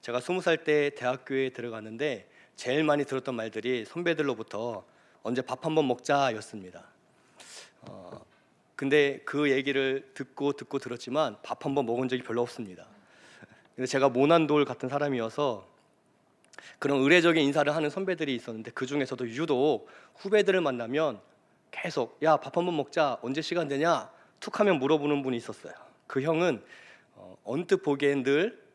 제가 20살 때 대학교에 들어갔는데 제일 많이 들었던 말들이 선배들로부터 언제 밥 한번 먹자였습니다. 근데 그 얘기를 듣고 들었지만 밥 한번 먹은 적이 별로 없습니다. 근데 제가 모난돌 같은 사람이어서 그런 의례적인 인사를 하는 선배들이 있었는데 그 중에서도 유독 후배들을 만나면 계속 야 밥 한번 먹자 언제 시간 되냐 툭 하면 물어보는 분이 있었어요. 그 형은 언뜻 보기엔 늘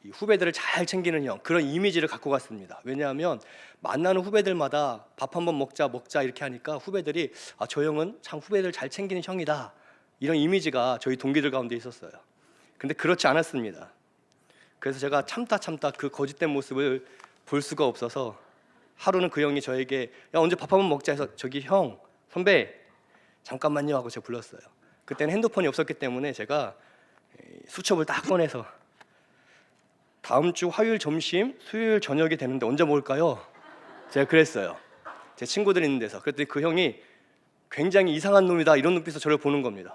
이 후배들을 잘 챙기는 형, 그런 이미지를 갖고 갔습니다. 왜냐하면 만나는 후배들마다 밥 한번 먹자 이렇게 하니까 후배들이 저 형은 참 후배들 잘 챙기는 형이다, 이런 이미지가 저희 동기들 가운데 있었어요. 근데 그렇지 않았습니다. 그래서 제가 참다 그 거짓된 모습을 볼 수가 없어서 하루는 그 형이 저에게 야 언제 밥 한번 먹자 해서 저기 형 선배 잠깐만요 하고 제가 불렀어요. 그때는 핸드폰이 없었기 때문에 제가 수첩을 딱 꺼내서 다음 주 화요일 점심 수요일 저녁이 되는데 언제 먹을까요? 제가 그랬어요. 제 친구들이 있는 데서. 그랬더니 그 형이 굉장히 이상한 놈이다 이런 눈빛으로 저를 보는 겁니다.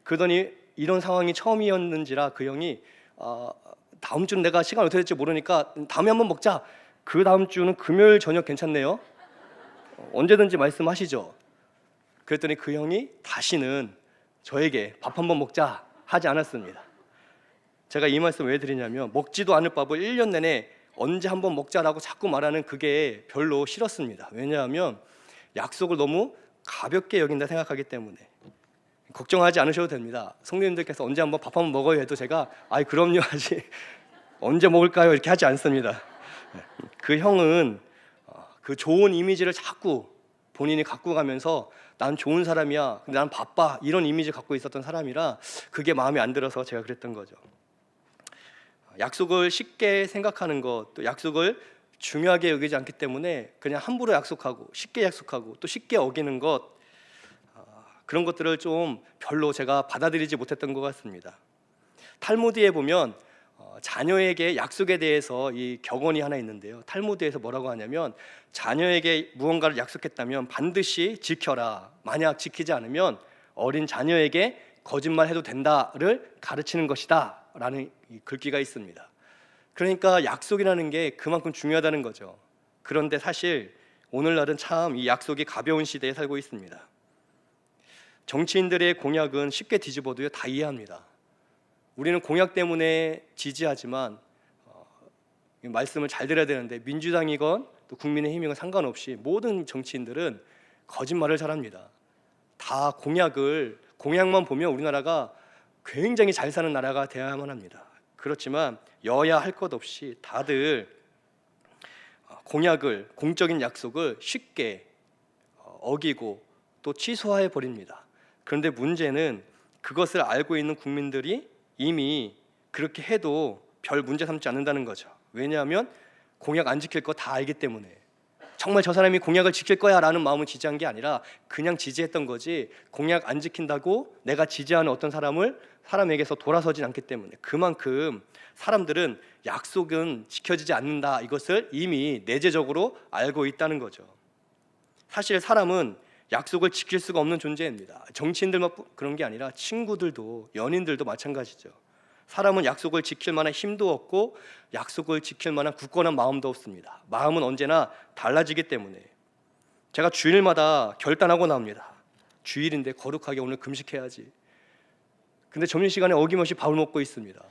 그러더니 이런 상황이 처음이었는지라 그 형이 다음 주는 내가 시간 어떻게 될지 모르니까 다음에 한번 먹자. 그 다음 주는 금요일 저녁 괜찮네요. 언제든지 말씀하시죠. 그랬더니 그 형이 다시는 저에게 밥 한번 먹자 하지 않았습니다. 제가 이 말씀 왜 드리냐면 먹지도 않을 밥을 1년 내내 언제 한번 먹자라고 자꾸 말하는 그게 별로 싫었습니다. 왜냐하면 약속을 너무 가볍게 여긴다 생각하기 때문에. 걱정하지 않으셔도 됩니다. 성도님들께서 언제 한번 밥 한번 먹어요 해도 제가 아이 그럼요 하지 언제 먹을까요 이렇게 하지 않습니다. 그 형은 그 좋은 이미지를 자꾸 본인이 갖고 가면서 난 좋은 사람이야 근데 난 바빠 이런 이미지 갖고 있었던 사람이라 그게 마음에 안 들어서 제가 그랬던 거죠. 약속을 쉽게 생각하는 것, 또 약속을 중요하게 여기지 않기 때문에 그냥 함부로 약속하고 쉽게 약속하고 또 쉽게 어기는 것, 그런 것들을 좀 별로 제가 받아들이지 못했던 것 같습니다. 탈무드에 보면 자녀에게 약속에 대해서 이 격언이 하나 있는데요. 탈무드에서 뭐라고 하냐면 자녀에게 무언가를 약속했다면 반드시 지켜라. 만약 지키지 않으면 어린 자녀에게 거짓말해도 된다를 가르치는 것이다 라는 글귀가 있습니다. 그러니까 약속이라는 게 그만큼 중요하다는 거죠. 그런데 사실 오늘날은 참 이 약속이 가벼운 시대에 살고 있습니다. 정치인들의 공약은 쉽게 뒤집어도요 다 이해합니다. 우리는 공약 때문에 지지하지만 말씀을 잘 들어야 되는데 민주당이건 또 국민의힘이건 상관없이 모든 정치인들은 거짓말을 잘합니다. 다 공약만 보면 우리나라가 굉장히 잘 사는 나라가 되어야만 합니다. 그렇지만 여야 할 것 없이 다들 공약을, 공적인 약속을 쉽게 어기고 또 취소해 버립니다. 그런데 문제는 그것을 알고 있는 국민들이 이미 그렇게 해도 별 문제 삼지 않는다는 거죠. 왜냐하면 공약 안 지킬 거 다 알기 때문에. 정말 저 사람이 공약을 지킬 거야 라는 마음을 지지한 게 아니라 그냥 지지했던 거지, 공약 안 지킨다고 내가 지지하는 어떤 사람에게서 돌아서진 않기 때문에. 그만큼 사람들은 약속은 지켜지지 않는다, 이것을 이미 내재적으로 알고 있다는 거죠. 사실 사람은 약속을 지킬 수가 없는 존재입니다. 정치인들만 그런 게 아니라 친구들도, 연인들도 마찬가지죠. 사람은 약속을 지킬 만한 힘도 없고 약속을 지킬 만한 굳건한 마음도 없습니다. 마음은 언제나 달라지기 때문에. 제가 주일마다 결단하고 나옵니다. 주일인데 거룩하게 오늘 금식해야지. 근데 점심시간에 어김없이 밥을 먹고 있습니다.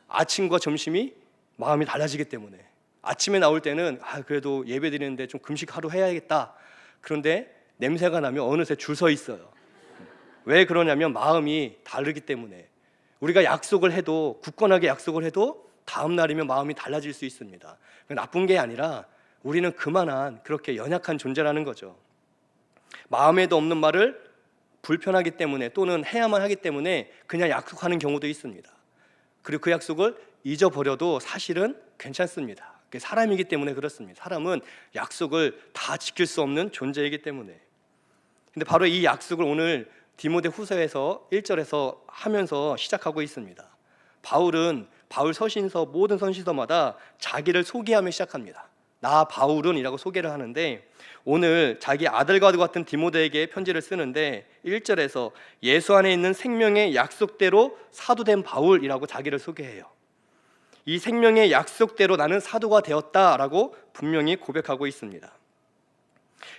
아침과 점심이 마음이 달라지기 때문에. 아침에 나올 때는 그래도 예배 드리는데 좀 금식 하루 해야겠다. 그런데 냄새가 나면 어느새 줄 서 있어요. 왜 그러냐면 마음이 다르기 때문에. 우리가 약속을 해도, 굳건하게 약속을 해도 다음 날이면 마음이 달라질 수 있습니다. 나쁜 게 아니라 우리는 그만한 그렇게 연약한 존재라는 거죠. 마음에도 없는 말을 불편하기 때문에 또는 해야만 하기 때문에 그냥 약속하는 경우도 있습니다. 그리고 그 약속을 잊어버려도 사실은 괜찮습니다. 그게 사람이기 때문에 그렇습니다. 사람은 약속을 다 지킬 수 없는 존재이기 때문에. 근데 바로 이 약속을 오늘 디모데후서에서 1절에서 하면서 시작하고 있습니다. 바울 서신서, 모든 서신서마다 자기를 소개하며 시작합니다. 나 바울은 이라고 소개를 하는데 오늘 자기 아들과 같은 디모데에게 편지를 쓰는데 1절에서 예수 안에 있는 생명의 약속대로 사도된 바울이라고 자기를 소개해요. 이 생명의 약속대로 나는 사도가 되었다라고 분명히 고백하고 있습니다.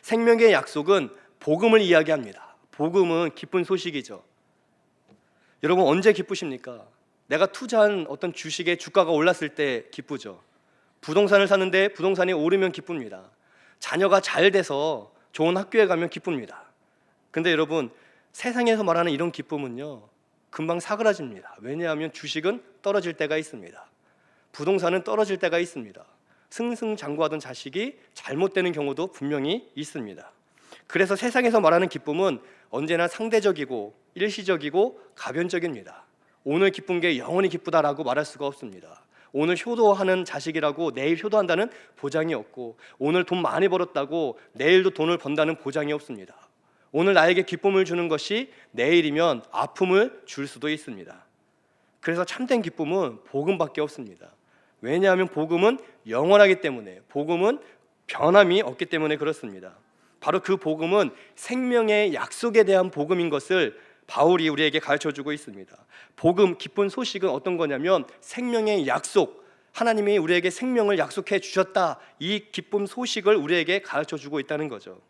생명의 약속은 복음을 이야기합니다. 복음은 기쁜 소식이죠. 여러분 언제 기쁘십니까? 내가 투자한 어떤 주식의 주가가 올랐을 때 기쁘죠. 부동산을 사는데 부동산이 오르면 기쁩니다. 자녀가 잘 돼서 좋은 학교에 가면 기쁩니다. 근데 여러분 세상에서 말하는 이런 기쁨은요 금방 사그라집니다. 왜냐하면 주식은 떨어질 때가 있습니다. 부동산은 떨어질 때가 있습니다. 승승장구하던 자식이 잘못되는 경우도 분명히 있습니다. 그래서 세상에서 말하는 기쁨은 언제나 상대적이고 일시적이고 가변적입니다. 오늘 기쁜 게 영원히 기쁘다라고 말할 수가 없습니다. 오늘 효도하는 자식이라고 내일 효도한다는 보장이 없고, 오늘 돈 많이 벌었다고 내일도 돈을 번다는 보장이 없습니다. 오늘 나에게 기쁨을 주는 것이 내일이면 아픔을 줄 수도 있습니다. 그래서 참된 기쁨은 복음밖에 없습니다. 왜냐하면 복음은 영원하기 때문에, 복음은 변함이 없기 때문에 그렇습니다. 바로 그 복음은 생명의 약속에 대한 복음인 것을 바울이 우리에게 가르쳐주고 있습니다. 복음, 기쁜 소식은 어떤 거냐면 생명의 약속, 하나님이 우리에게 생명을 약속해 주셨다, 이 기쁜 소식을 우리에게 가르쳐주고 있다는 거죠.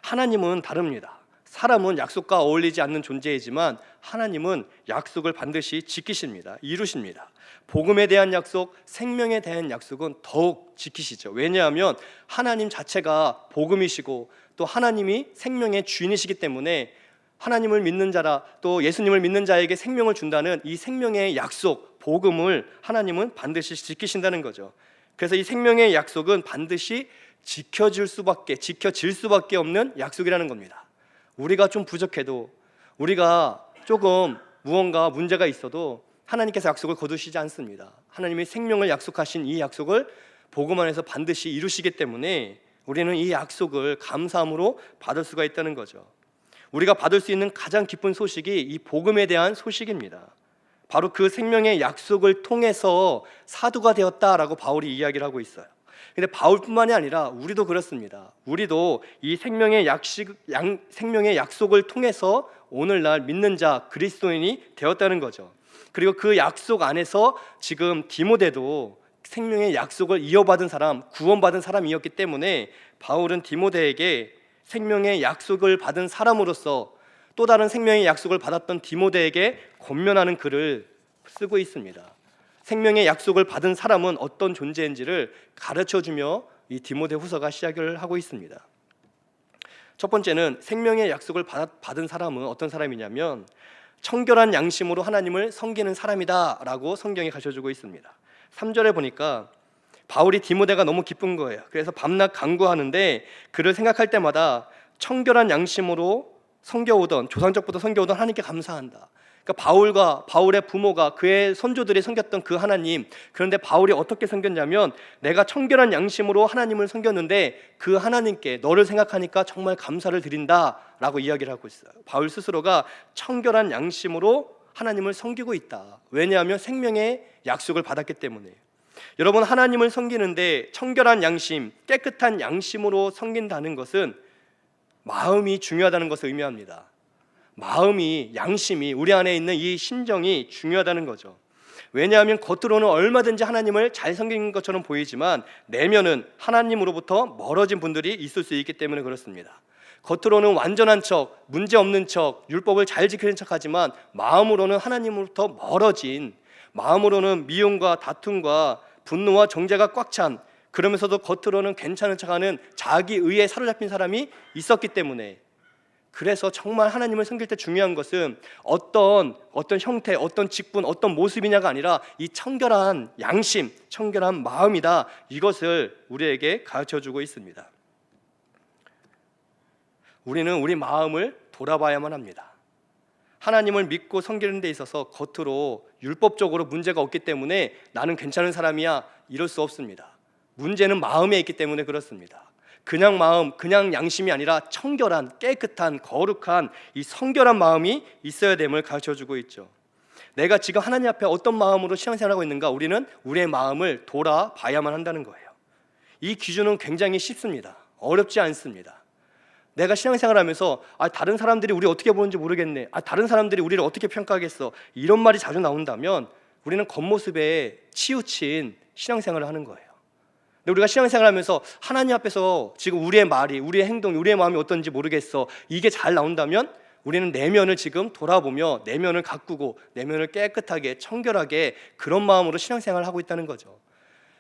하나님은 다릅니다. 사람은 약속과 어울리지 않는 존재이지만 하나님은 약속을 반드시 지키십니다. 이루십니다. 복음에 대한 약속, 생명에 대한 약속은 더욱 지키시죠. 왜냐하면 하나님 자체가 복음이시고 또 하나님이 생명의 주인이시기 때문에 하나님을 믿는 자라, 또 예수님을 믿는 자에게 생명을 준다는 이 생명의 약속, 복음을 하나님은 반드시 지키신다는 거죠. 그래서 이 생명의 약속은 반드시 지켜질 수밖에 없는 약속이라는 겁니다. 우리가 좀 부족해도, 우리가 조금 무언가 문제가 있어도 하나님께서 약속을 거두시지 않습니다. 하나님이 생명을 약속하신 이 약속을 복음 안에서 반드시 이루시기 때문에 우리는 이 약속을 감사함으로 받을 수가 있다는 거죠. 우리가 받을 수 있는 가장 기쁜 소식이 이 복음에 대한 소식입니다. 바로 그 생명의 약속을 통해서 사도가 되었다라고 바울이 이야기를 하고 있어요. 근데 바울뿐만이 아니라 우리도 그렇습니다. 우리도 이 생명의 약속을 통해서 오늘날 믿는 자 그리스도인이 되었다는 거죠. 그리고 그 약속 안에서 지금 디모데도 생명의 약속을 이어받은 사람, 구원받은 사람이었기 때문에 바울은 디모데에게 생명의 약속을 받은 사람으로서 또 다른 생명의 약속을 받았던 디모데에게 권면하는 글을 쓰고 있습니다. 생명의 약속을 받은 사람은 어떤 존재인지를 가르쳐주며 이 디모데 후서가 시작을 하고 있습니다. 첫 번째는 생명의 약속을 받은 사람은 어떤 사람이냐면 청결한 양심으로 하나님을 섬기는 사람이다 라고 성경이 가르쳐주고 있습니다. 3절에 보니까 바울이 디모데가 너무 기쁜 거예요. 그래서 밤낮 간구하는데 그를 생각할 때마다 청결한 양심으로 섬겨오던, 조상적부터 섬겨오던 하나님께 감사한다. 그러니까 바울의 부모가 그의 선조들이 섬겼던 그 하나님, 그런데 바울이 어떻게 섬겼냐면 내가 청결한 양심으로 하나님을 섬겼는데 그 하나님께 너를 생각하니까 정말 감사를 드린다라고 이야기를 하고 있어요. 바울 스스로가 청결한 양심으로 하나님을 섬기고 있다. 왜냐하면 생명의 약속을 받았기 때문에. 여러분, 하나님을 섬기는데 청결한 양심, 깨끗한 양심으로 섬긴다는 것은 마음이 중요하다는 것을 의미합니다. 마음이, 양심이, 우리 안에 있는 이 심정이 중요하다는 거죠. 왜냐하면 겉으로는 얼마든지 하나님을 잘 섬기는 것처럼 보이지만 내면은 하나님으로부터 멀어진 분들이 있을 수 있기 때문에 그렇습니다. 겉으로는 완전한 척, 문제 없는 척, 율법을 잘 지키는 척하지만 마음으로는 하나님으로부터 멀어진, 마음으로는 미움과 다툼과 분노와 정죄가 꽉 찬, 그러면서도 겉으로는 괜찮은 척하는 자기 의에 사로잡힌 사람이 있었기 때문에, 그래서 정말 하나님을 섬길 때 중요한 것은 어떤 형태, 어떤 직분, 어떤 모습이냐가 아니라 이 청결한 양심, 청결한 마음이다, 이것을 우리에게 가르쳐주고 있습니다. 우리는 우리 마음을 돌아봐야만 합니다. 하나님을 믿고 섬기는 데 있어서 겉으로 율법적으로 문제가 없기 때문에 나는 괜찮은 사람이야, 이럴 수 없습니다. 문제는 마음에 있기 때문에 그렇습니다. 그냥 마음, 그냥 양심이 아니라 청결한, 깨끗한, 거룩한 이 성결한 마음이 있어야 됨을 가르쳐주고 있죠. 내가 지금 하나님 앞에 어떤 마음으로 신앙생활하고 있는가, 우리는 우리의 마음을 돌아봐야만 한다는 거예요. 이 기준은 굉장히 쉽습니다. 어렵지 않습니다. 내가 신앙생활하면서 다른 사람들이 우리 어떻게 보는지 모르겠네, 다른 사람들이 우리를 어떻게 평가하겠어, 이런 말이 자주 나온다면 우리는 겉모습에 치우친 신앙생활을 하는 거예요. 근데 우리가 신앙생활을 하면서 하나님 앞에서 지금 우리의 말이, 우리의 행동이, 우리의 마음이 어떤지 모르겠어, 이게 잘 나온다면 우리는 내면을 지금 돌아보며 내면을 가꾸고 내면을 깨끗하게 청결하게 그런 마음으로 신앙생활을 하고 있다는 거죠.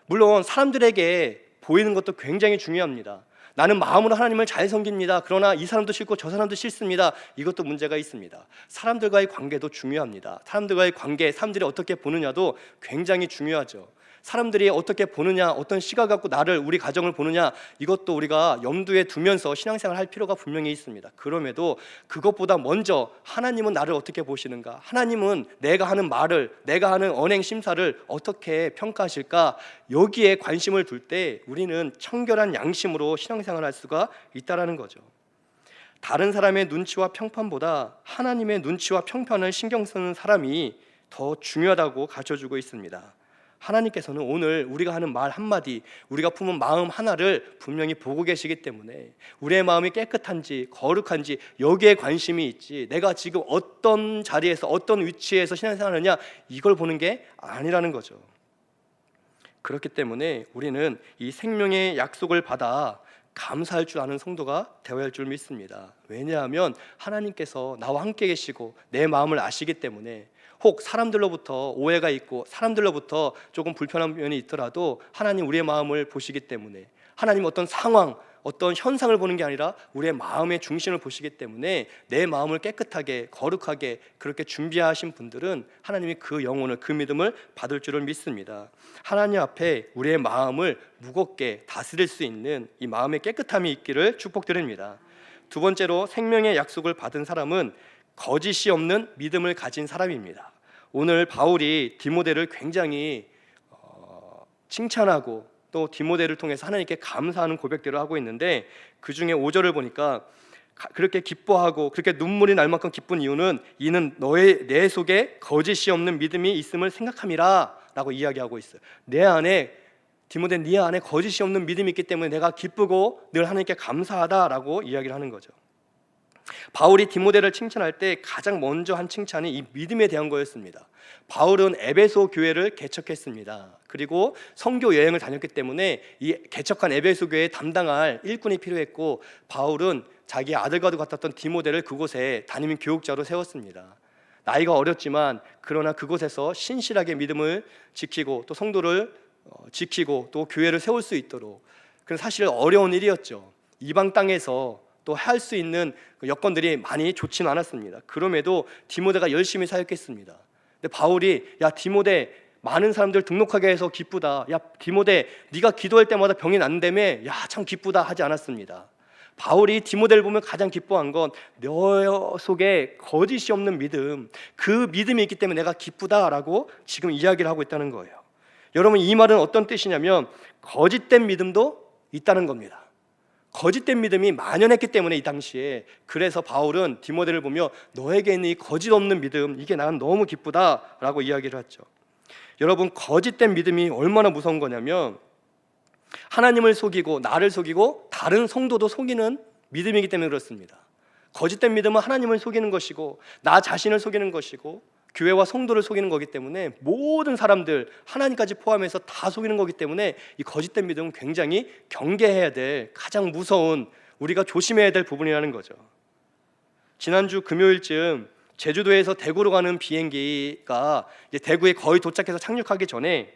물론 사람들에게 보이는 것도 굉장히 중요합니다. 나는 마음으로 하나님을 잘 섬깁니다. 그러나 이 사람도 싫고 저 사람도 싫습니다. 이것도 문제가 있습니다. 사람들과의 관계도 중요합니다. 사람들과의 관계, 사람들이 어떻게 보느냐도 굉장히 중요하죠. 사람들이 어떻게 보느냐, 어떤 시각 갖고 나를, 우리 가정을 보느냐, 이것도 우리가 염두에 두면서 신앙생활을 할 필요가 분명히 있습니다. 그럼에도 그것보다 먼저 하나님은 나를 어떻게 보시는가, 하나님은 내가 하는 말을, 내가 하는 언행 심사를 어떻게 평가하실까, 여기에 관심을 둘 때 우리는 청결한 양심으로 신앙생활을 할 수가 있다는 거죠. 다른 사람의 눈치와 평판보다 하나님의 눈치와 평판을 신경 쓰는 사람이 더 중요하다고 가르쳐주고 있습니다. 하나님께서는 오늘 우리가 하는 말 한마디, 우리가 품은 마음 하나를 분명히 보고 계시기 때문에 우리의 마음이 깨끗한지 거룩한지 여기에 관심이 있지, 내가 지금 어떤 자리에서 어떤 위치에서 신앙생활을 하느냐, 이걸 보는 게 아니라는 거죠. 그렇기 때문에 우리는 이 생명의 약속을 받아 감사할 줄 아는 성도가 되어야 할 줄 믿습니다. 왜냐하면 하나님께서 나와 함께 계시고 내 마음을 아시기 때문에, 혹 사람들로부터 오해가 있고 사람들로부터 조금 불편한 면이 있더라도 하나님 우리의 마음을 보시기 때문에, 하나님 어떤 상황, 어떤 현상을 보는 게 아니라 우리의 마음의 중심을 보시기 때문에 내 마음을 깨끗하게 거룩하게 그렇게 준비하신 분들은 하나님이 그 영혼을, 그 믿음을 받을 줄을 믿습니다. 하나님 앞에 우리의 마음을 무겁게 다스릴 수 있는 이 마음의 깨끗함이 있기를 축복드립니다. 두 번째로 생명의 약속을 받은 사람은 거짓이 없는 믿음을 가진 사람입니다. 오늘 바울이 디모데를 굉장히 칭찬하고 또 디모데를 통해서 하나님께 감사하는 고백들을 하고 있는데, 그 중에 5절을 보니까 그렇게 기뻐하고 그렇게 눈물이 날 만큼 기쁜 이유는 이는 내 속에 거짓이 없는 믿음이 있음을 생각함이라 라고 이야기하고 있어요. 내 안에, 디모데 네 안에 거짓이 없는 믿음이 있기 때문에 내가 기쁘고 늘 하나님께 감사하다라고 이야기를 하는 거죠. 바울이 디모데를 칭찬할 때 가장 먼저 한 칭찬이 이 믿음에 대한 거였습니다. 바울은 에베소 교회를 개척했습니다. 그리고 선교 여행을 다녔기 때문에 이 개척한 에베소 교회에 담당할 일꾼이 필요했고, 바울은 자기 아들과도 같았던 디모데를 그곳에 담임 교육자로 세웠습니다. 나이가 어렸지만 그러나 그곳에서 신실하게 믿음을 지키고 또 성도를 지키고 또 교회를 세울 수 있도록, 그건 사실 어려운 일이었죠. 이방 땅에서 또 할 수 있는 여건들이 많이 좋지는 않았습니다. 그럼에도 디모데가 열심히 사역했습니다. 근데 바울이, 야 디모데, 많은 사람들 등록하게 해서 기쁘다. 야 디모데, 네가 기도할 때마다 병이 난다며, 야 참 기쁘다 하지 않았습니다. 바울이 디모데를 보면 가장 기뻐한 건 너 속에 거짓이 없는 믿음, 그 믿음이 있기 때문에 내가 기쁘다라고 지금 이야기를 하고 있다는 거예요. 여러분, 이 말은 어떤 뜻이냐면 거짓된 믿음도 있다는 겁니다. 거짓된 믿음이 만연했기 때문에 이 당시에, 그래서 바울은 디모데를 보며 너에게 있는 이 거짓 없는 믿음, 이게 나는 너무 기쁘다라고 이야기를 했죠. 여러분, 거짓된 믿음이 얼마나 무서운 거냐면 하나님을 속이고 나를 속이고 다른 성도도 속이는 믿음이기 때문에 그렇습니다. 거짓된 믿음은 하나님을 속이는 것이고 나 자신을 속이는 것이고 교회와 성도를 속이는 거기 때문에 모든 사람들, 하나님까지 포함해서 다 속이는 거기 때문에 이 거짓된 믿음은 굉장히 경계해야 될, 가장 무서운, 우리가 조심해야 될 부분이라는 거죠. 지난주 금요일쯤 제주도에서 대구로 가는 비행기가 이제 대구에 거의 도착해서 착륙하기 전에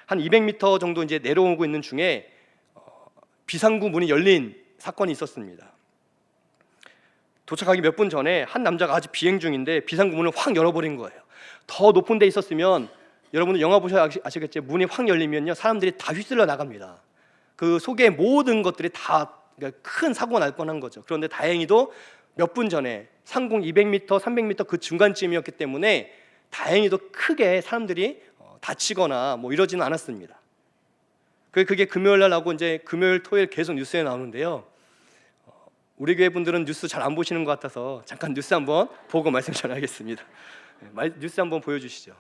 한 200m 정도 이제 내려오고 있는 중에 비상구 문이 열린 사건이 있었습니다. 도착하기 몇 분 전에 한 남자가 아직 비행 중인데 비상구 문을 확 열어버린 거예요. 더 높은 데 있었으면, 여러분들 영화 보셔야 아시겠지, 문이 확 열리면요 사람들이 다 휩쓸려 나갑니다. 그 속에 모든 것들이 다 큰 사고가 날 뻔한 거죠. 그런데 다행히도 몇 분 전에 상공 200m, 300m 그 중간쯤이었기 때문에 다행히도 크게 사람들이 다치거나 뭐 이러지는 않았습니다. 그게 금요일 날 나오고 이제 금요일, 토요일 계속 뉴스에 나오는데요. 우리 교회 분들은 뉴스 잘 안 보시는 것 같아서 잠깐 뉴스 한번 보고 말씀 전하겠습니다. 뉴스 한번 보여주시죠.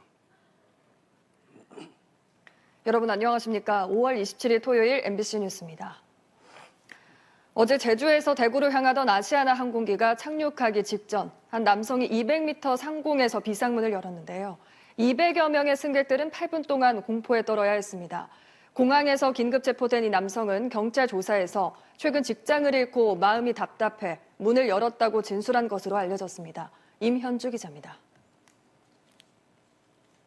여러분 안녕하십니까? 5월 27일 토요일 MBC 뉴스입니다. 어제 제주에서 대구로 향하던 아시아나 항공기가 착륙하기 직전 한 남성이 200m 상공에서 비상문을 열었는데요. 200여 명의 승객들은 8분 동안 공포에 떨어야 했습니다. 공항에서 긴급 체포된 이 남성은 경찰 조사에서 최근 직장을 잃고 마음이 답답해 문을 열었다고 진술한 것으로 알려졌습니다. 임현주 기자입니다.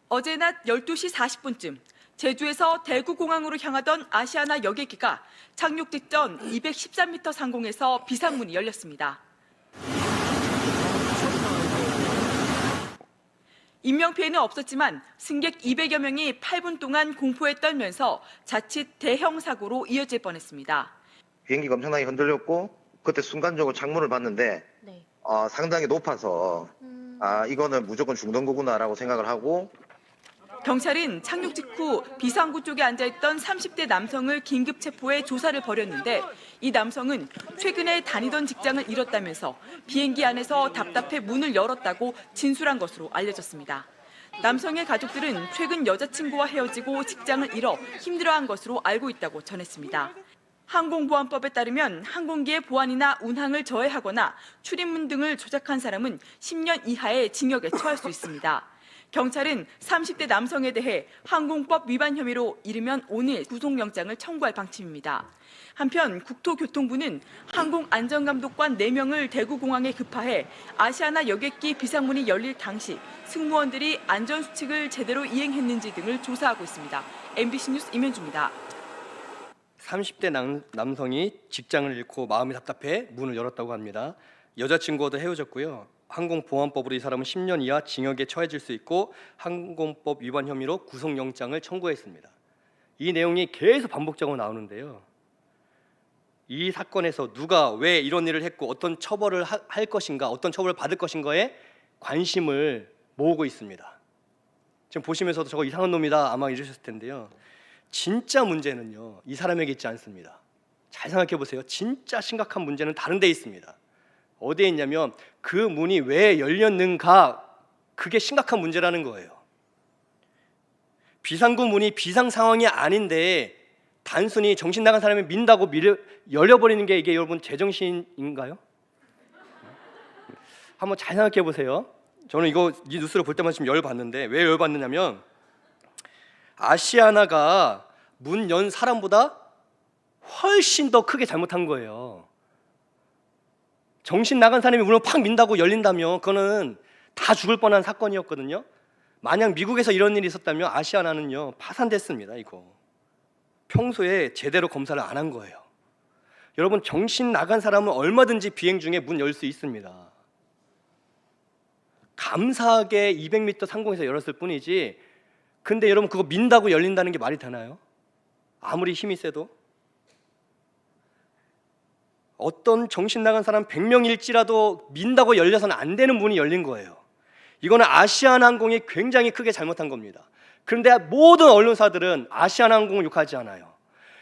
어제 낮 12시 40분쯤 제주에서 대구공항으로 향하던 아시아나 여객기가 착륙 직전 213m 상공에서 비상문이 열렸습니다. 인명피해는 없었지만 승객 200여 명이 8분 동안 공포에 떨면서 자칫 대형 사고로 이어질 뻔했습니다. 비행기가 엄청나게 흔들렸고 그때 순간적으로 창문을 봤는데 상당히 높아서 이거는 무조건 죽는 거구나라고 생각을 하고 경찰은 착륙 직후 비상구 쪽에 앉아있던 30대 남성을 긴급 체포해 조사를 벌였는데 이 남성은 최근에 다니던 직장을 잃었다면서 비행기 안에서 답답해 문을 열었다고 진술한 것으로 알려졌습니다. 남성의 가족들은 최근 여자친구와 헤어지고 직장을 잃어 힘들어한 것으로 알고 있다고 전했습니다. 항공보안법에 따르면 항공기의 보안이나 운항을 저해하거나 출입문 등을 조작한 사람은 10년 이하의 징역에 처할 수 있습니다. 경찰은 30대 남성에 대해 항공법 위반 혐의로 이르면 오늘 구속영장을 청구할 방침입니다. 한편 국토교통부는 항공안전감독관 4명을 대구공항에 급파해 아시아나 여객기 비상문이 열릴 당시 승무원들이 안전수칙을 제대로 이행했는지 등을 조사하고 있습니다. MBC 뉴스 임현주입니다. 30대 남성이 직장을 잃고 마음이 답답해 문을 열었다고 합니다. 여자친구와도 헤어졌고요. 항공보안법으로 이 사람은 10년 이하 징역에 처해질 수 있고 항공법 위반 혐의로 구속영장을 청구했습니다. 이 내용이 계속 반복적으로 나오는데요. 이 사건에서 누가 왜 이런 일을 했고 어떤 처벌을 할 것인가, 어떤 처벌을 받을 것인가에 관심을 모으고 있습니다. 지금 보시면서도 저거 이상한 놈이다 아마 이러셨을 텐데요. 진짜 문제는요, 이 사람에게 있지 않습니다. 잘 생각해 보세요. 진짜 심각한 문제는 다른 데 있습니다. 어디에 있냐면 그 문이 왜 열렸는가, 그게 심각한 문제라는 거예요. 비상구 문이 비상 상황이 아닌데 단순히 정신 나간 사람이 민다고 열려버리는 게 이게 여러분 제정신인가요? 한번 잘 생각해 보세요. 저는 이 뉴스를 볼 때마다 지금 열받는데 왜 열받느냐면 아시아나가 문 연 사람보다 훨씬 더 크게 잘못한 거예요. 정신 나간 사람이 문을 팍 민다고 열린다면 그거는 다 죽을 뻔한 사건이었거든요. 만약 미국에서 이런 일이 있었다면 아시아나는요 파산됐습니다. 이거 평소에 제대로 검사를 안 한 거예요. 여러분, 정신 나간 사람은 얼마든지 비행 중에 문 열 수 있습니다. 감사하게 200m 상공에서 열었을 뿐이지, 근데 여러분 그거 민다고 열린다는 게 말이 되나요? 아무리 힘이 세도. 어떤 정신 나간 사람 100명일지라도 민다고 열려서는 안 되는 문이 열린 거예요. 이거는 아시아나항공이 굉장히 크게 잘못한 겁니다. 그런데 모든 언론사들은 아시아나항공을 욕하지 않아요.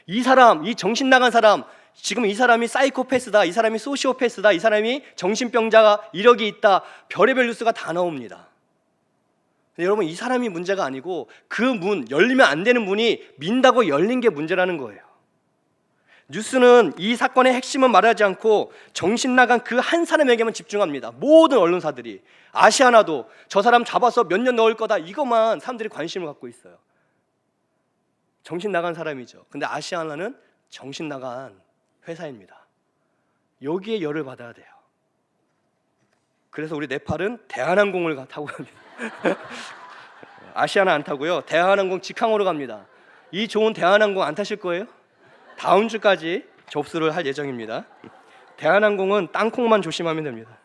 이 사람, 이 정신 나간 사람, 지금 이 사람이 사이코패스다, 이 사람이 소시오패스다, 이 사람이 정신병자가 이력이 있다, 별의별 뉴스가 다 나옵니다. 여러분, 이 사람이 문제가 아니고 그 문, 열리면 안 되는 문이 민다고 열린 게 문제라는 거예요. 뉴스는 이 사건의 핵심은 말하지 않고 정신 나간 그 한 사람에게만 집중합니다. 모든 언론사들이. 아시아나도 저 사람 잡아서 몇 년 넣을 거다, 이것만 사람들이 관심을 갖고 있어요. 정신 나간 사람이죠. 근데 아시아나는 정신 나간 회사입니다. 여기에 열을 받아야 돼요. 그래서 우리 네팔은 대한항공을 타고 갑니다. 아시아나 안 타고요, 대한항공 직항으로 갑니다. 이 좋은 대한항공 안 타실 거예요? 다음 주까지 접수를 할 예정입니다. 대한항공은 땅콩만 조심하면 됩니다.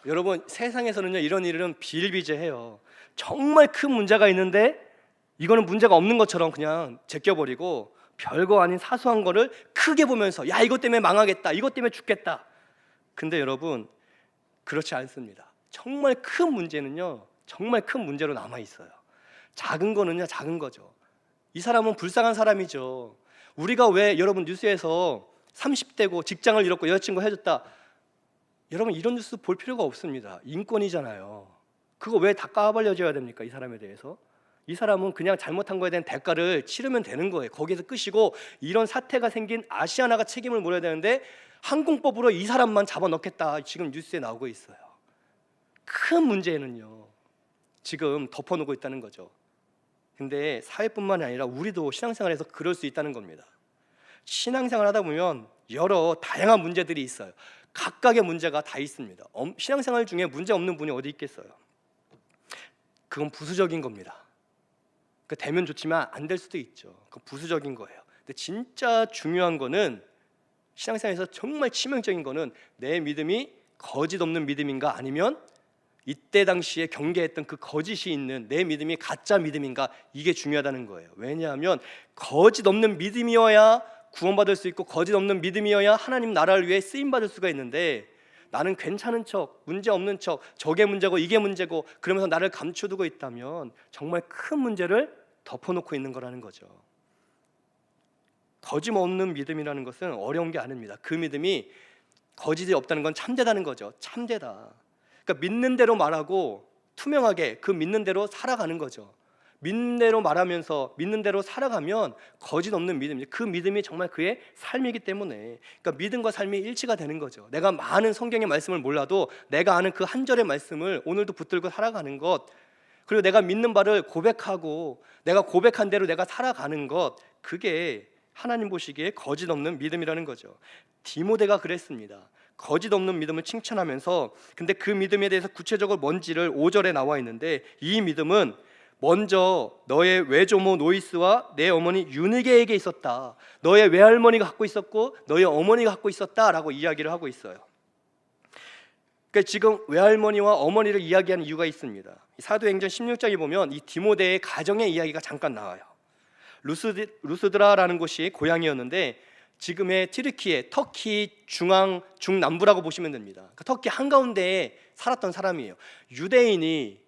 여러분, 세상에서는요 이런 일은 비일비재해요. 정말 큰 문제가 있는데 이거는 문제가 없는 것처럼 그냥 제껴버리고 별거 아닌 사소한 거를 크게 보면서 야, 이것 때문에 망하겠다, 이것 때문에 죽겠다. 근데 여러분, 그렇지 않습니다. 정말 큰 문제는요 정말 큰 문제로 남아있어요. 작은 거는요 작은 거죠. 이 사람은 불쌍한 사람이죠. 우리가 왜 여러분 뉴스에서 30대고 직장을 잃었고 여자친구 헤어졌다, 여러분 이런 뉴스 볼 필요가 없습니다. 인권이잖아요. 그거 왜 다 까발려져야 됩니까? 이 사람에 대해서. 이 사람은 그냥 잘못한 거에 대한 대가를 치르면 되는 거예요. 거기에서 끝이고, 이런 사태가 생긴 아시아나가 책임을 물어야 되는데 항공법으로 이 사람만 잡아넣겠다, 지금 뉴스에 나오고 있어요. 큰 문제는요 지금 덮어놓고 있다는 거죠. 근데 사회뿐만이 아니라 우리도 신앙생활에서 그럴 수 있다는 겁니다. 신앙생활 하다 보면 여러 다양한 문제들이 있어요. 각각의 문제가 다 있습니다. 신앙생활 중에 문제 없는 분이 어디 있겠어요? 그건 부수적인 겁니다. 되면 좋지만 안 될 수도 있죠. 그건 부수적인 거예요. 근데 진짜 중요한 거는 신앙생활에서 정말 치명적인 거는 내 믿음이 거짓 없는 믿음인가 아니면 이때 당시에 경계했던 그 거짓이 있는 내 믿음이 가짜 믿음인가, 이게 중요하다는 거예요. 왜냐하면 거짓 없는 믿음이어야 구원받을 수 있고 거짓 없는 믿음이어야 하나님 나라를 위해 쓰임받을 수가 있는데, 나는 괜찮은 척, 문제 없는 척, 저게 문제고 이게 문제고 그러면서 나를 감춰두고 있다면 정말 큰 문제를 덮어놓고 있는 거라는 거죠. 거짓 없는 믿음이라는 것은 어려운 게 아닙니다. 그 믿음이 거짓이 없다는 건 참되다는 거죠. 참되다. 그러니까 믿는 대로 말하고 투명하게 그 믿는 대로 살아가는 거죠. 믿는 대로 말하면서 믿는 대로 살아가면 거짓 없는 믿음, 그 믿음이 정말 그의 삶이기 때문에, 그러니까 믿음과 삶이 일치가 되는 거죠. 내가 많은 성경의 말씀을 몰라도 내가 아는 그 한 절의 말씀을 오늘도 붙들고 살아가는 것, 그리고 내가 믿는 바를 고백하고 내가 고백한 대로 내가 살아가는 것, 그게 하나님 보시기에 거짓 없는 믿음이라는 거죠. 디모데가 그랬습니다. 거짓 없는 믿음을 칭찬하면서, 근데 그 믿음에 대해서 구체적으로 뭔지를 5절에 나와 있는데, 이 믿음은 먼저 너의 외조모 노이스와 내 어머니 유니게에게 있었다. 너의 외할머니가 갖고 있었고 너의 어머니가 갖고 있었다라고 이야기를 하고 있어요. 그러니까 지금 외할머니와 어머니를 이야기하는 이유가 있습니다. 사도행전 16장에 보면 이 디모데의 가정의 이야기가 잠깐 나와요. 루스드라라는 곳이 고향이었는데 지금의 튀르키예, 터키 중남부라고 보시면 됩니다. 그 터키 한가운데에 살았던 사람이에요. 유대인이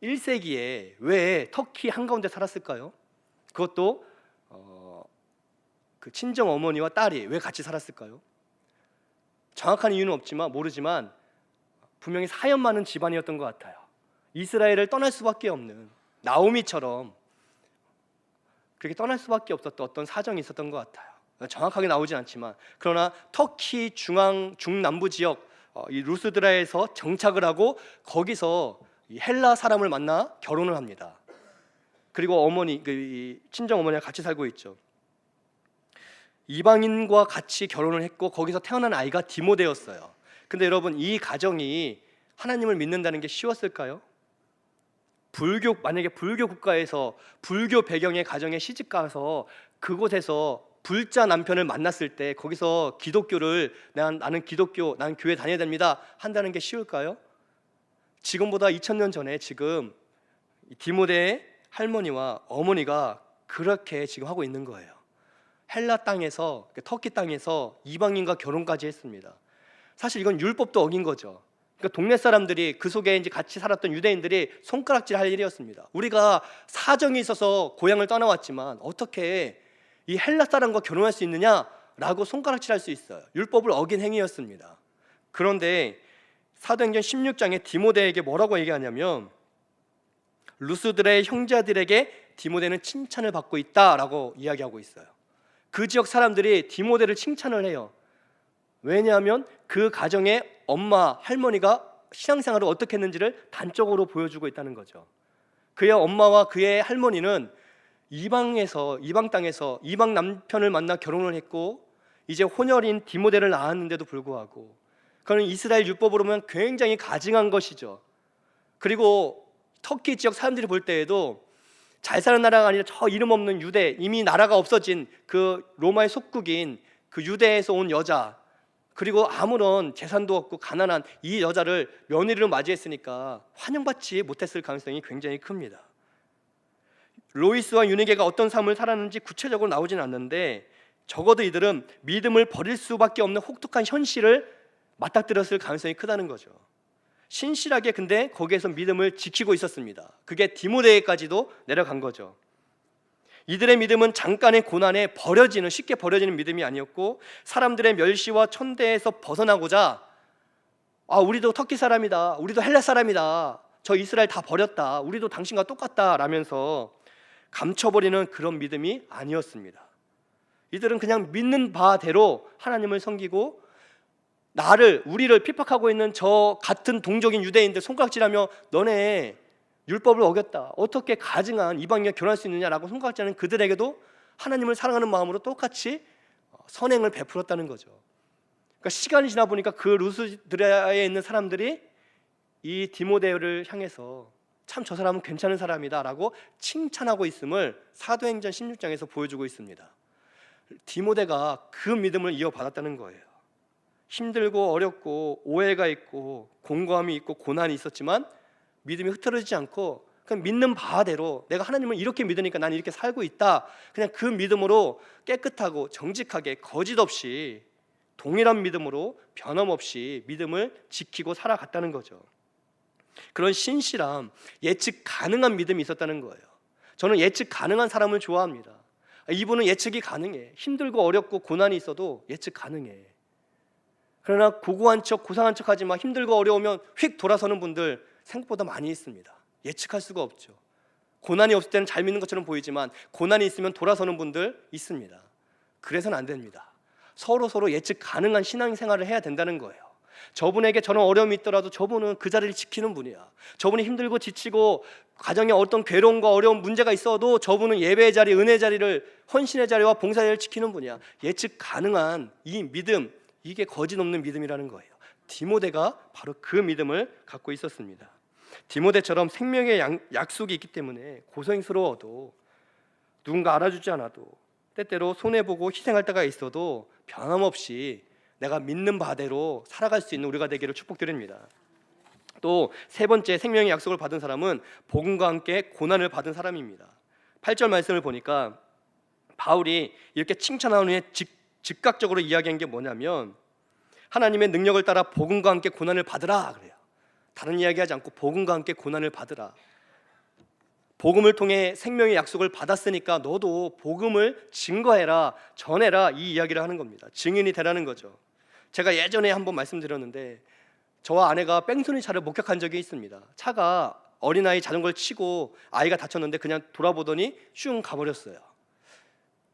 1세기에 왜 터키 한가운데 살았을까요? 그것도 그 친정 어머니와 딸이 왜 같이 살았을까요? 정확한 이유는 없지만 모르지만 분명히 사연 많은 집안이었던 것 같아요. 이스라엘을 떠날 수밖에 없는 나오미처럼 그렇게 떠날 수밖에 없었던 어떤 사정이 있었던 것 같아요. 정확하게 나오진 않지만, 그러나 터키 중남부 지역 이 루스드라에서 정착을 하고 거기서 이 헬라 사람을 만나 결혼을 합니다. 그리고 어머니, 이 친정 어머니와 같이 살고 있죠. 이방인과 같이 결혼을 했고 거기서 태어난 아이가 디모데였어요. 근데 여러분, 이 가정이 하나님을 믿는다는 게 쉬웠을까요? 만약에 불교 국가에서 불교 배경의 가정에 시집 가서 그곳에서 불자 남편을 만났을 때 거기서 기독교를 나는 기독교, 나는 교회 다녀야 됩니다 한다는 게 쉬울까요? 지금보다 2000년 전에 지금 디모데의 할머니와 어머니가 그렇게 지금 하고 있는 거예요. 헬라 땅에서, 터키 땅에서 이방인과 결혼까지 했습니다. 사실 이건 율법도 어긴 거죠. 그러니까 동네 사람들이, 그 속에 이제 같이 살았던 유대인들이 손가락질할 일이었습니다. 우리가 사정이 있어서 고향을 떠나왔지만 어떻게 이 헬라 사람과 결혼할 수 있느냐라고 손가락질할 수 있어요. 율법을 어긴 행위였습니다. 그런데 사도행전 16장에 디모데에게 뭐라고 얘기하냐면, 루스드라의 형제들에게 디모데는 칭찬을 받고 있다라고 이야기하고 있어요. 그 지역 사람들이 디모데를 칭찬을 해요. 왜냐하면 그 가정의 엄마, 할머니가 신앙생활을 어떻게 했는지를 단적으로 보여주고 있다는 거죠. 그의 엄마와 그의 할머니는 이방 땅에서 이방 남편을 만나 결혼을 했고 이제 혼혈인 디모데를 낳았는데도 불구하고, 그는 이스라엘 율법으로 보면 굉장히 가증한 것이죠. 그리고 터키 지역 사람들이 볼 때에도 잘 사는 나라가 아니라 저 이름 없는 유대, 이미 나라가 없어진 그 로마의 속국인 그 유대에서 온 여자, 그리고 아무런 재산도 없고 가난한 이 여자를 며느리로 맞이했으니까 환영받지 못했을 가능성이 굉장히 큽니다. 로이스와 유니게가 어떤 삶을 살았는지 구체적으로 나오진 않는데, 적어도 이들은 믿음을 버릴 수밖에 없는 혹독한 현실을 맞닥뜨렸을 가능성이 크다는 거죠. 신실하게 근데 거기에서 믿음을 지키고 있었습니다. 그게 디모데에까지도 내려간 거죠. 이들의 믿음은 잠깐의 고난에 쉽게 버려지는 믿음이 아니었고, 사람들의 멸시와 천대에서 벗어나고자 우리도 터키 사람이다, 우리도 헬라 사람이다, 저 이스라엘 다 버렸다, 우리도 당신과 똑같다 라면서 감춰버리는 그런 믿음이 아니었습니다. 이들은 그냥 믿는 바대로 하나님을 섬기고, 우리를 핍박하고 있는 저 같은 동족인 유대인들 손가락질하며 너네 율법을 어겼다. 어떻게 가증한 이방인과 결혼할 수 있느냐라고 생각하지 않은 그들에게도 하나님을 사랑하는 마음으로 똑같이 선행을 베풀었다는 거죠. 그러니까 시간이 지나 보니까 그 루스드라에 있는 사람들이 이 디모데를 향해서 참 저 사람은 괜찮은 사람이다라고 칭찬하고 있음을 사도행전 16장에서 보여주고 있습니다. 디모데가 그 믿음을 이어받았다는 거예요. 힘들고 어렵고 오해가 있고 공고함이 있고 고난이 있었지만 믿음이 흐트러지지 않고 그냥 믿는 바대로 내가 하나님을 이렇게 믿으니까 나는 이렇게 살고 있다, 그냥 그 믿음으로 깨끗하고 정직하게 거짓 없이 동일한 믿음으로 변함없이 믿음을 지키고 살아갔다는 거죠. 그런 신실함, 예측 가능한 믿음이 있었다는 거예요. 저는 예측 가능한 사람을 좋아합니다. 이분은 예측이 가능해. 힘들고 어렵고 고난이 있어도 예측 가능해. 그러나 고고한 척 고상한 척 하지만 힘들고 어려우면 휙 돌아서는 분들 생각보다 많이 있습니다. 예측할 수가 없죠. 고난이 없을 때는 잘 믿는 것처럼 보이지만 고난이 있으면 돌아서는 분들 있습니다. 그래서는 안 됩니다. 서로 예측 가능한 신앙생활을 해야 된다는 거예요. 저분에게 저는 어려움이 있더라도 저분은 그 자리를 지키는 분이야. 저분이 힘들고 지치고 가정에 어떤 괴로움과 어려운 문제가 있어도 저분은 예배의 자리, 은혜의 자리를, 헌신의 자리와 봉사의 자리를 지키는 분이야. 예측 가능한 이 믿음, 이게 거짓 없는 믿음이라는 거예요. 디모데가 바로 그 믿음을 갖고 있었습니다. 디모데처럼 생명의 약속이 있기 때문에 고생스러워도 누군가 알아주지 않아도 때때로 손해보고 희생할 때가 있어도 변함없이 내가 믿는 바대로 살아갈 수 있는 우리가 되기를 축복드립니다. 또 세 번째 생명의 약속을 받은 사람은 복음과 함께 고난을 받은 사람입니다. 8절 말씀을 보니까 바울이 이렇게 칭찬한 후에 즉각적으로 이야기한 게 뭐냐면 하나님의 능력을 따라 복음과 함께 고난을 받으라 그래요. 다른 이야기하지 않고 복음과 함께 고난을 받으라. 복음을 통해 생명의 약속을 받았으니까 너도 복음을 증거해라, 전해라, 이 이야기를 하는 겁니다. 증인이 되라는 거죠. 제가 예전에 한번 말씀드렸는데 저와 아내가 뺑소니 차를 목격한 적이 있습니다. 차가 어린아이 자전거를 치고 아이가 다쳤는데 그냥 돌아보더니 슝 가버렸어요.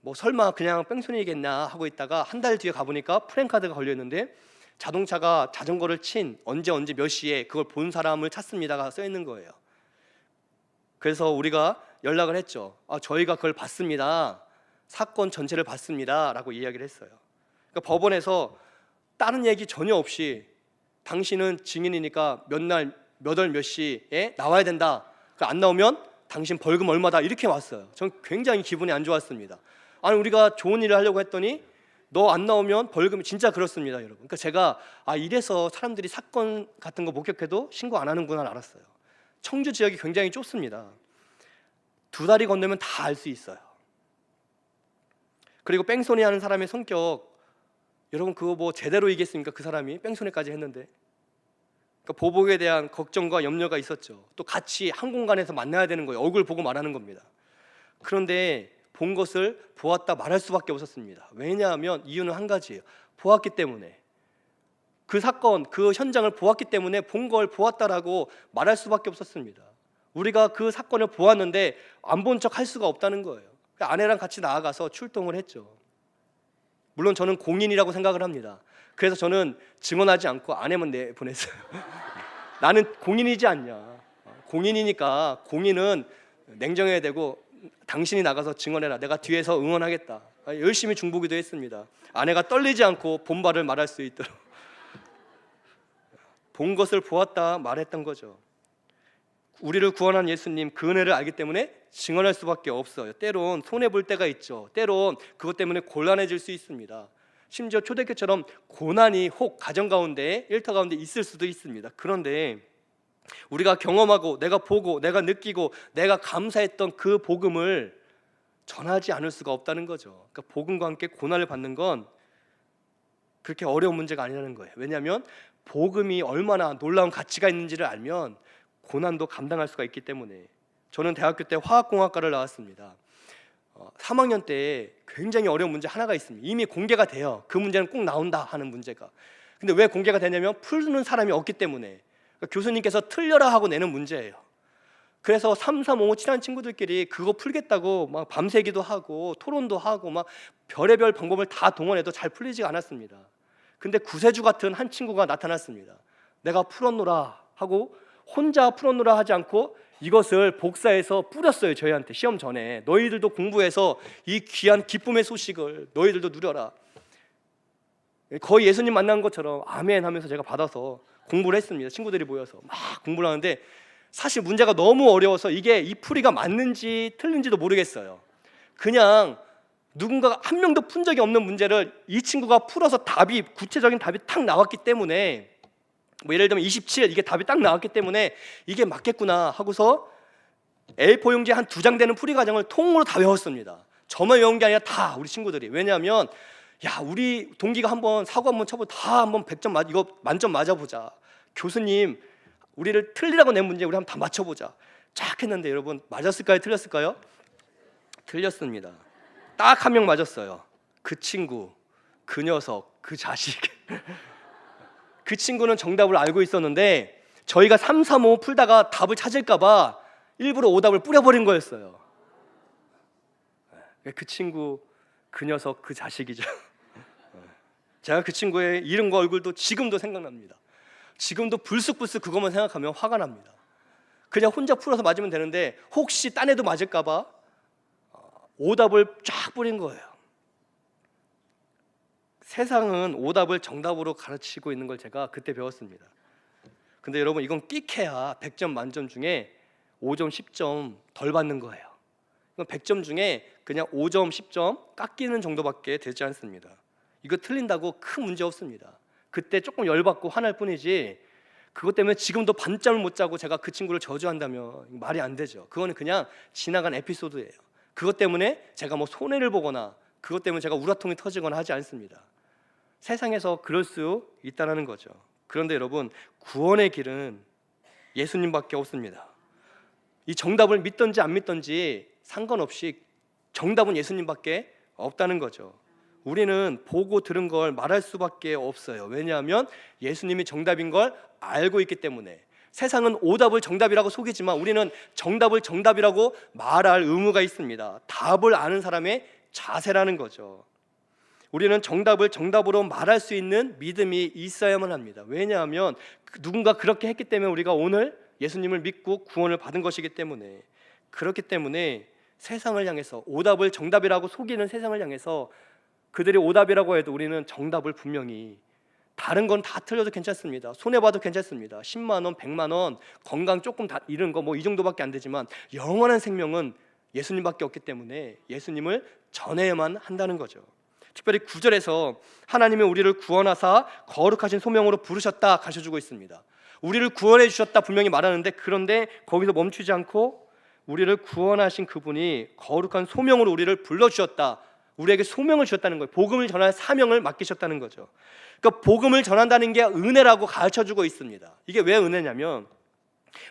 뭐 설마 그냥 뺑소니겠나 하고 있다가 한 달 뒤에 가보니까 프랜카드가 걸려있는데 자동차가 자전거를 친 언제 몇 시에 그걸 본 사람을 찾습니다가 써있는 거예요. 그래서 우리가 연락을 했죠. 저희가 그걸 봤습니다. 사건 전체를 봤습니다 라고 이야기를 했어요. 그러니까 법원에서 다른 얘기 전혀 없이 당신은 증인이니까 몇 월 몇 시에 나와야 된다, 안 나오면 당신 벌금 얼마다, 이렇게 왔어요. 전 굉장히 기분이 안 좋았습니다. 아니 우리가 좋은 일을 하려고 했더니 너 안 나오면 벌금이, 진짜 그렇습니다 여러분. 그러니까 제가 이래서 사람들이 사건 같은 거 목격해도 신고 안 하는구나 알았어요. 청주 지역이 굉장히 좁습니다. 두 다리 건너면 다 알 수 있어요. 그리고 뺑소니 하는 사람의 성격, 여러분 그거 뭐 제대로 이겼습니까? 그 사람이 뺑소니까지 했는데. 그러니까 보복에 대한 걱정과 염려가 있었죠. 또 같이 한 공간에서 만나야 되는 거예요. 얼굴 보고 말하는 겁니다. 그런데 본 것을 보았다 말할 수밖에 없었습니다. 왜냐하면 이유는 한 가지예요. 보았기 때문에. 그 사건, 그 현장을 보았기 때문에 본 걸 보았다라고 말할 수밖에 없었습니다. 우리가 그 사건을 보았는데 안 본 척 할 수가 없다는 거예요. 아내랑 같이 나아가서 출동을 했죠. 물론 저는 공인이라고 생각을 합니다. 그래서 저는 증언하지 않고 아내만 내보냈어요. 나는 공인이지 않냐. 공인이니까 공인은 냉정해야 되고 당신이 나가서 증언해라. 내가 뒤에서 응원하겠다. 열심히 중보기도 했습니다. 아내가 떨리지 않고 본 바를 말할 수 있도록. 본 것을 보았다 말했던 거죠. 우리를 구원한 예수님, 그 은혜를 알기 때문에 증언할 수밖에 없어요. 때론 손해볼 때가 있죠. 때론 그것 때문에 곤란해질 수 있습니다. 심지어 초대교처럼 고난이 혹 가정 가운데, 일터 가운데 있을 수도 있습니다. 그런데 우리가 경험하고 내가 보고 내가 느끼고 내가 감사했던 그 복음을 전하지 않을 수가 없다는 거죠. 그러니까 복음과 함께 고난을 받는 건 그렇게 어려운 문제가 아니라는 거예요. 왜냐하면 복음이 얼마나 놀라운 가치가 있는지를 알면 고난도 감당할 수가 있기 때문에. 저는 대학교 때 화학공학과를 나왔습니다. 3학년 때 굉장히 어려운 문제 하나가 있습니다. 이미 공개가 돼요. 그 문제는 꼭 나온다 하는 문제가. 근데 왜 공개가 되냐면 푸는 사람이 없기 때문에. 그러니까 교수님께서 틀려라 하고 내는 문제예요. 그래서 3, 4, 5 친한 친구들끼리 그거 풀겠다고 막 밤새기도 하고 토론도 하고 막 별의별 방법을 다 동원해도 잘 풀리지가 않았습니다. 근데 구세주 같은 한 친구가 나타났습니다. 내가 풀었노라 하고 혼자 풀었노라 하지 않고 이것을 복사해서 뿌렸어요. 저희한테 시험 전에. 너희들도 공부해서 이 귀한 기쁨의 소식을 너희들도 누려라. 거의 예수님 만난 것처럼 아멘 하면서 제가 받아서 공부를 했습니다. 친구들이 모여서 막 공부를 하는데 사실 문제가 너무 어려워서 이게 이 풀이가 맞는지 틀린지도 모르겠어요. 그냥 누군가가 한 명도 푼 적이 없는 문제를 이 친구가 풀어서 답이, 구체적인 답이 탁 나왔기 때문에, 뭐 예를 들면 27 이게 답이 딱 나왔기 때문에 이게 맞겠구나 하고서 A4 용지 한 2장 되는 풀이 과정을 통으로 다 외웠습니다. 저만 외운 게 아니라 다 우리 친구들이. 왜냐하면 야, 우리 동기가 한번 사고 한번 쳐보고 다 한번 100점 맞, 이거 만점 맞아보자. 교수님 우리를 틀리라고 낸 문제 우리 한번 다 맞춰보자. 쫙 했는데 여러분 맞았을까요? 틀렸을까요? 틀렸습니다. 딱 한 명 맞았어요. 그 친구, 그 녀석, 그 자식. 그 친구는 정답을 알고 있었는데 저희가 3, 3, 5 풀다가 답을 찾을까 봐 일부러 오답을 뿌려버린 거였어요. 그 친구, 그 녀석, 그 자식이죠. 제가 그 친구의 이름과 얼굴도 지금도 생각납니다. 지금도 불쑥불쑥 그것만 생각하면 화가 납니다. 그냥 혼자 풀어서 맞으면 되는데 혹시 딴 애도 맞을까 봐 오답을 쫙 뿌린 거예요. 세상은 오답을 정답으로 가르치고 있는 걸 제가 그때 배웠습니다. 근데 여러분 이건 끽해야 100점 만점 중에 5점, 10점 덜 받는 거예요. 100점 중에 그냥 5점, 10점 깎이는 정도밖에 되지 않습니다. 이거 틀린다고 큰 문제 없습니다. 그때 조금 열받고 화날 뿐이지 그것 때문에 지금도 밤잠을 못 자고 제가 그 친구를 저주한다면 말이 안 되죠. 그거는 그냥 지나간 에피소드예요. 그것 때문에 제가 뭐 손해를 보거나 그것 때문에 제가 우라통이 터지거나 하지 않습니다. 세상에서 그럴 수 있다는 거죠. 그런데 여러분 구원의 길은 예수님밖에 없습니다. 이 정답을 믿든지 안 믿든지 상관없이 정답은 예수님밖에 없다는 거죠. 우리는 보고 들은 걸 말할 수밖에 없어요. 왜냐하면 예수님이 정답인 걸 알고 있기 때문에. 세상은 오답을 정답이라고 속이지만 우리는 정답을 정답이라고 말할 의무가 있습니다. 답을 아는 사람의 자세라는 거죠. 우리는 정답을 정답으로 말할 수 있는 믿음이 있어야만 합니다. 왜냐하면 누군가 그렇게 했기 때문에 우리가 오늘 예수님을 믿고 구원을 받은 것이기 때문에. 그렇기 때문에 세상을 향해서 오답을 정답이라고 속이는 세상을 향해서 그들이 오답이라고 해도 우리는 정답을 분명히, 다른 건 다 틀려도 괜찮습니다. 손해봐도 괜찮습니다. 10만 원, 100만 원, 건강 조금 다 잃은 거 뭐 이 정도밖에 안 되지만 영원한 생명은 예수님밖에 없기 때문에 예수님을 전해야만 한다는 거죠. 특별히 9절에서 하나님이 우리를 구원하사 거룩하신 소명으로 부르셨다 가르쳐주고 있습니다. 우리를 구원해 주셨다 분명히 말하는데, 그런데 거기서 멈추지 않고 우리를 구원하신 그분이 거룩한 소명으로 우리를 불러주셨다, 우리에게 소명을 주셨다는 거예요. 복음을 전할 사명을 맡기셨다는 거죠. 그러니까 복음을 전한다는 게 은혜라고 가르쳐주고 있습니다. 이게 왜 은혜냐면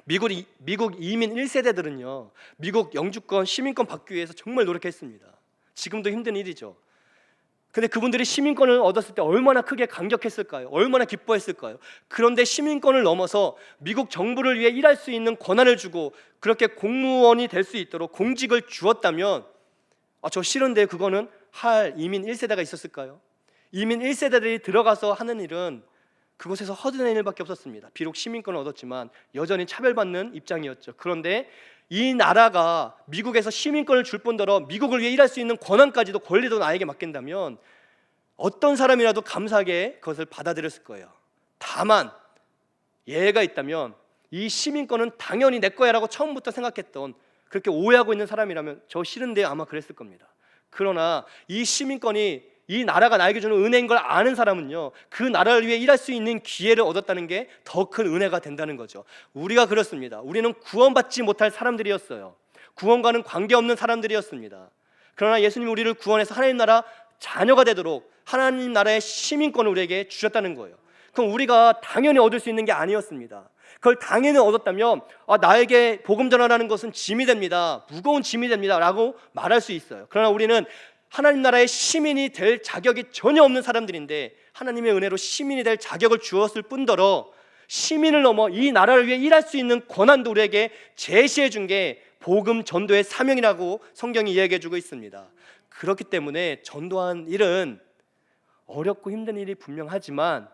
미국 이민 1세대들은요 미국 영주권, 시민권 받기 위해서 정말 노력했습니다. 지금도 힘든 일이죠. 근데 그분들이 시민권을 얻었을 때 얼마나 크게 감격했을까요? 얼마나 기뻐했을까요? 그런데 시민권을 넘어서 미국 정부를 위해 일할 수 있는 권한을 주고 그렇게 공무원이 될 수 있도록 공직을 주었다면 저 싫은데 그거는 할 이민 1세대가 있었을까요? 이민 1세대들이 들어가서 하는 일은 그곳에서 허드렛 일밖에 없었습니다. 비록 시민권을 얻었지만 여전히 차별받는 입장이었죠. 그런데 이 나라가 미국에서 시민권을 줄 뿐더러 미국을 위해 일할 수 있는 권한까지도, 권리도 나에게 맡긴다면 어떤 사람이라도 감사하게 그것을 받아들였을 거예요. 다만 예가 있다면 이 시민권은 당연히 내 거야라고 처음부터 생각했던, 그렇게 오해하고 있는 사람이라면 저 싫은데 아마 그랬을 겁니다. 그러나 이 시민권이 이 나라가 나에게 주는 은혜인 걸 아는 사람은요 그 나라를 위해 일할 수 있는 기회를 얻었다는 게 더 큰 은혜가 된다는 거죠. 우리가 그렇습니다. 우리는 구원받지 못할 사람들이었어요. 구원과는 관계없는 사람들이었습니다. 그러나 예수님이 우리를 구원해서 하나님 나라 자녀가 되도록 하나님 나라의 시민권을 우리에게 주셨다는 거예요. 그럼 우리가 당연히 얻을 수 있는 게 아니었습니다. 그걸 당연히 얻었다면 나에게 복음 전하라는 것은 짐이 됩니다, 무거운 짐이 됩니다 라고 말할 수 있어요. 그러나 우리는 하나님 나라의 시민이 될 자격이 전혀 없는 사람들인데 하나님의 은혜로 시민이 될 자격을 주었을 뿐더러 시민을 넘어 이 나라를 위해 일할 수 있는 권한도 우리에게 제시해 준 게 복음 전도의 사명이라고 성경이 이야기해 주고 있습니다. 그렇기 때문에 전도하는 일은 어렵고 힘든 일이 분명하지만,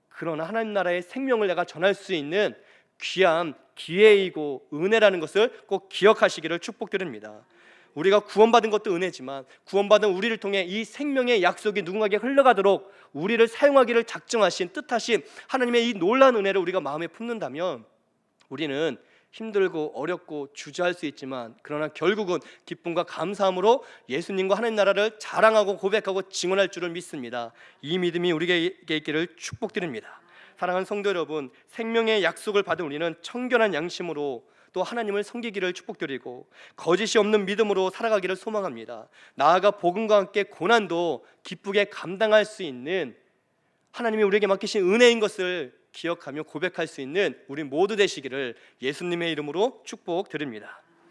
그러나 하나님 나라의 생명을 내가 전할 수 있는 귀한 기회이고 은혜라는 것을 꼭 기억하시기를 축복드립니다. 우리가 구원받은 것도 은혜지만 구원받은 우리를 통해 이 생명의 약속이 누군가에게 흘러가도록 우리를 사용하기를 작정하신 뜻하신 하나님의 이 놀라운 은혜를 우리가 마음에 품는다면 우리는 힘들고 어렵고 주저할 수 있지만 그러나 결국은 기쁨과 감사함으로 예수님과 하나님 나라를 자랑하고 고백하고 증언할 줄을 믿습니다. 이 믿음이 우리에게 있기를 축복드립니다. 사랑하는 성도 여러분, 생명의 약속을 받은 우리는 청결한 양심으로 또 하나님을 섬기기를 축복드리고 거짓이 없는 믿음으로 살아가기를 소망합니다. 나아가 복음과 함께 고난도 기쁘게 감당할 수 있는 하나님이 우리에게 맡기신 은혜인 것을 기억하며 고백할 수 있는 우리 모두 되시기를 예수님의 이름으로 축복드립니다.